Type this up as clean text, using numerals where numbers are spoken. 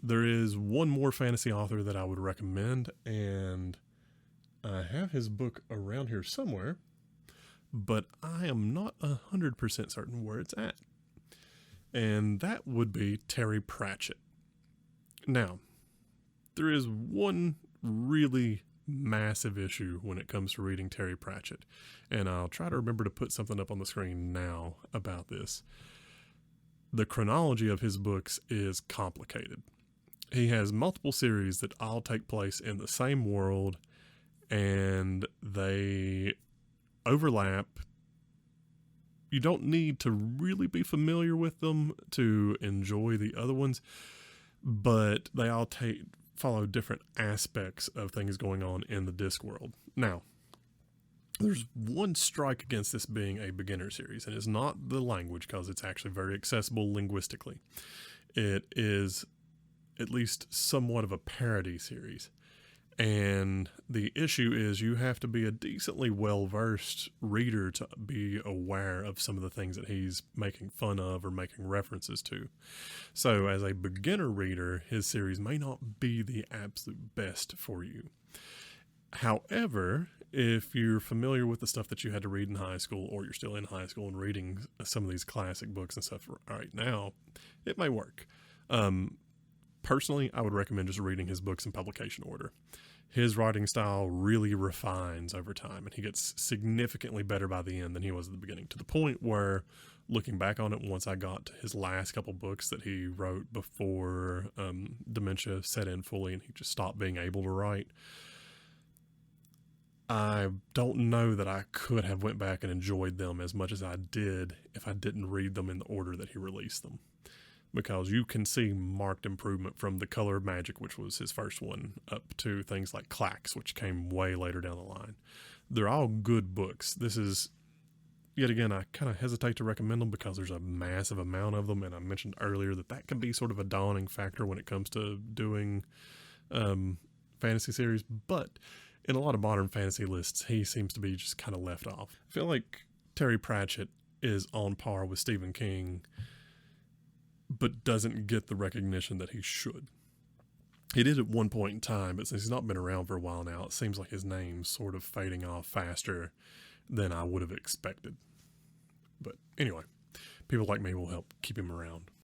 There is one more fantasy author that I would recommend, and I have his book around here somewhere, but I am not 100% certain where it's at. And that would be Terry Pratchett. Now, there is one really massive issue when it comes to reading Terry Pratchett, and I'll try to remember to put something up on the screen now about this. The chronology of his books is complicated. He has multiple series that all take place in the same world, and they overlap. You don't need to really be familiar with them to enjoy the other ones, but they all follow different aspects of things going on in the disc world. Now, there's one strike against this being a beginner series, and it's not the language, because it's actually very accessible linguistically. It is at least somewhat of a parody series. And the issue is you have to be a decently well-versed reader to be aware of some of the things that he's making fun of or making references to. So as a beginner reader, his series may not be the absolute best for you. However, if you're familiar with the stuff that you had to read in high school, or you're still in high school and reading some of these classic books and stuff right now, it may work. Personally, I would recommend just reading his books in publication order. His writing style really refines over time, and he gets significantly better by the end than he was at the beginning, to the point where, looking back on it, once I got to his last couple books that he wrote before dementia set in fully and he just stopped being able to write, I don't know that I could have went back and enjoyed them as much as I did if I didn't read them in the order that he released them. Because you can see marked improvement from The Color of Magic, which was his first one, up to things like Clax, which came way later down the line. They're all good books. This is, yet again, I kind of hesitate to recommend them because there's a massive amount of them, and I mentioned earlier that can be sort of a daunting factor when it comes to doing fantasy series, but in a lot of modern fantasy lists, he seems to be just kind of left off. I feel like Terry Pratchett is on par with Stephen King, but doesn't get the recognition that he should. He did at one point in time, but since he's not been around for a while now, it seems like his name's sort of fading off faster than I would have expected. But anyway, people like me will help keep him around.